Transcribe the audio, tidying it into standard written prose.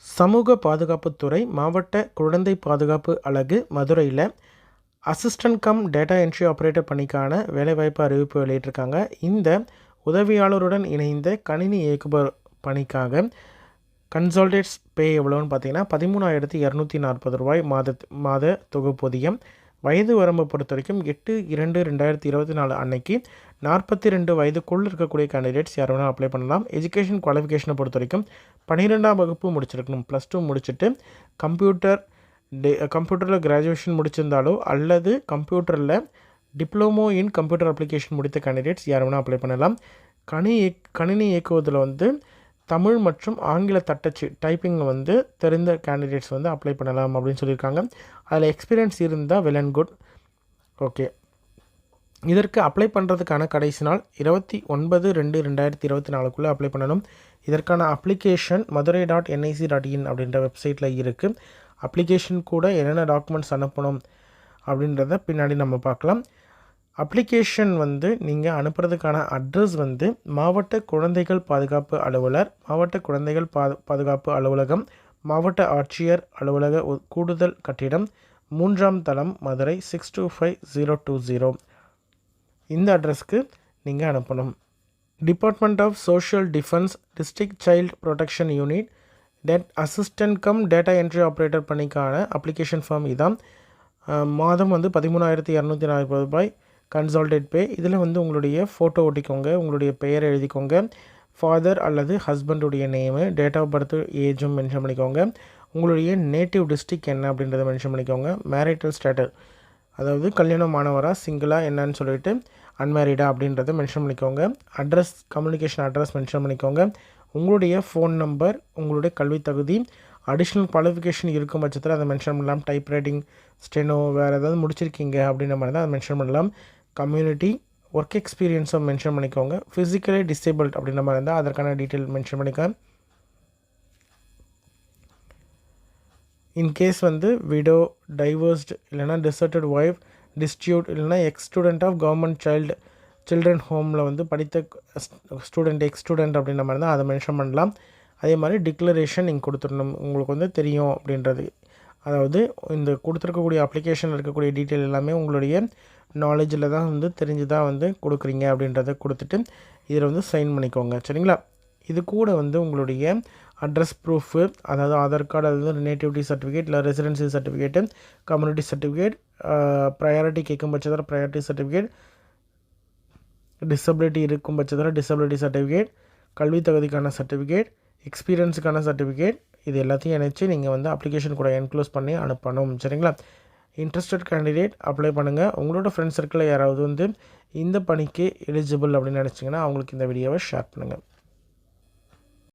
சமூக பாதுகாப்புத்துறை மாவட்ட குழந்தை பாதுகாப்பு அலகு மதுரையில் assistant cum data entry operator பணிக்கான வேலைவாய்ப்பு அறிவிப்பு வெளியிட்டிருக்காங்க. இந்த உதவியாளருடன் இணைந்த கணினி இயக்குபவர் பணிக்காக கன்சால்டேட்ஸ் பே எவ்வளோன்னு பார்த்தீங்கன்னா 13,240 ரூபாய் மாத தொகுப்பூதியம். வயது வரம்பை பொறுத்த வரைக்கும் 8/2/2024 அன்னைக்கு 42 வயதுக்குள் இருக்கக்கூடிய கேண்டிடேட்ஸ் யார் வேணால் அப்ளை பண்ணலாம். எஜுகேஷன் குவாலிஃபிகேஷனை பொறுத்த வரைக்கும் 12ஆம் வகுப்பு முடிச்சிருக்கணும். +2 முடிச்சுட்டு கம்ப்யூட்டரில் கிராஜுவேஷன் முடிச்சிருந்தாலோ அல்லது கம்ப்யூட்டரில் டிப்ளமோ இன் கம்ப்யூட்டர் அப்ளிகேஷன் முடித்த கேண்டிடேட்ஸ் யார் வேணால் அப்ளை பண்ணலாம். கணினி இயக்குவதில் தமிழ் மற்றும் ஆங்கில தட்டச்சு டைப்பிங் தெரிந்த கேண்டிடேட்ஸ் அப்ளை பண்ணலாம் அப்படின்னு சொல்லியிருக்காங்க. அதில் எக்ஸ்பீரியன்ஸ் இருந்தால் வெல் அண்ட் குட். ஓகே, இதற்கு அப்ளை பண்ணுறதுக்கான கடைசி நாள் 29/2/2024 அப்ளை பண்ணணும். இதற்கான அப்ளிகேஷன் madurai.nic.in அப்படின்ற வெப்சைட்டில் இருக்குது. அப்ளிகேஷன் கூட என்னென்ன டாக்குமெண்ட்ஸ் அனுப்பணும் அப்படின்றத பின்னாடி நம்ம பார்க்கலாம். அப்ளிகேஷன் நீங்கள் அனுப்புறதுக்கான அட்ரஸ் மாவட்ட குழந்தைகள் பாதுகாப்பு அலுவலர், மாவட்ட குழந்தைகள் பாதுகாப்பு அலுவலகம், மாவட்ட ஆட்சியர் அலுவலக கூடுதல் கட்டிடம், 3ஆம் தளம், மதுரை 625020. இந்த அட்ரஸ்க்கு நீங்கள் அனுப்பணும். Department of social defence district child protection unit assistant cum data entry operator பணிக்கான அப்ளிகேஷன் ஃபார்ம் இதான். மாதம் 13,240 ரூபாய் கன்சால்டேட் பே. இதில் உங்களுடைய ஃபோட்டோ ஒட்டிக்கோங்க, உங்களுடைய பெயர் எழுதிக்கோங்க, ஃபாதர் அல்லது ஹஸ்பண்டுடைய நேமு, டேட் ஆஃப் பர்த், ஏஜும் மென்ஷன் பண்ணிக்கோங்க, உங்களுடைய நேட்டிவ் டிஸ்ட்ரிக் என்ன அப்படின்றத மென்ஷன் பண்ணிக்கோங்க, மேரிட்டல் ஸ்டேட்டஸ் அதாவது கல்யாணமானவரா சிங்கிளா என்னன்னு சொல்லிட்டு அன்மேரிடா அப்படின்றத மென்ஷன் பண்ணிக்கோங்க, அட்ரஸ் கம்யூனிகேஷன் அட்ரஸ் மென்ஷன் பண்ணிக்கோங்க, உங்களுடைய ஃபோன் நம்பர், உங்களுடைய கல்வி தகுதி, அடிஷ்னல் குவாலிஃபிகேஷன் இருக்கும் பட்சத்தில் அதை மென்ஷன் பண்ணலாம். டைப் ரைட்டிங், ஸ்டெனோ, வேறு ஏதாவது முடிச்சிருக்கீங்க அப்படின்ற மாதிரி தான் அதை மென்ஷன் பண்ணலாம். கம்யூனிட்டி, ஒர்க் எக்ஸ்பீரியன்ஸை மென்ஷன் பண்ணிக்கோங்க. ஃபிசிக்கலி டிசேபிள்ட் அப்படின்ற மாதிரி இருந்தால் அதற்கான டீட்டெயில் மென்ஷன் பண்ணிக்கோங்க. இன்கேஸ் விடோ, டைவர்ஸ்டு, இல்லைனா டிசர்டட் ஒய்ஃப், டிஸ்ட்யூட், இல்லைனா எக்ஸ்-ஸ்டூடெண்ட் ஆஃப் கவர்மெண்ட் சில்ட்ரன் ஹோமில் படித்த எக்ஸ் ஸ்டூடெண்ட் அப்படின்ற மாதிரி தான் அதை மென்ஷன் பண்ணலாம். அதே மாதிரி டிக்ளரேஷன் நீங்கள் கொடுத்துடணும், உங்களுக்கு தெரியும் அப்படின்றது. அதாவது இந்த கொடுத்துருக்கக்கூடிய அப்ளிகேஷனில் இருக்கக்கூடிய டீட்டெயில் எல்லாமே உங்களுடைய நாலேஜில் தான் தெரிஞ்சு தான் கொடுக்குறீங்க அப்படின்றத கொடுத்துட்டு இதில் சைன் பண்ணிக்கோங்க. சரிங்களா? இது கூட உங்களுடைய அட்ரஸ் ப்ரூஃபு, அதாவது ஆதார் கார்டு, அதாவது நேட்டிவிட்டி சர்டிஃபிகேட், இல்லை residency certificate, community certificate, priority கேட்கும் பட்சத்தில் ப்ரையாரிட்டி சர்டிஃபிகேட், டிசபிலிட்டி இருக்கும் பட்சத்தில் டிசபிலிட்டி சர்டிஃபிகேட், கல்வி தகுதிக்கான சர்டிஃபிகேட், எக்ஸ்பீரியன்ஸுக்கான சர்டிஃபிகேட், இது எல்லாத்தையும் இணைச்சி நீங்கள் அப்ளிகேஷன் கூட என்க்ளோஸ் பண்ணி அனுப்பணும். சரிங்களா? இன்ட்ரெஸ்டட் கேண்டிடேட் அப்ளை பண்ணுங்கள். உங்களோட ஃப்ரெண்ட்ஸ் சர்க்கிளில் யாராவது இந்த பணிக்கு எலிஜிபிள் அப்படின்னு நினச்சிங்கன்னா அவங்களுக்கு இந்த வீடியோவை ஷேர் பண்ணுங்கள்.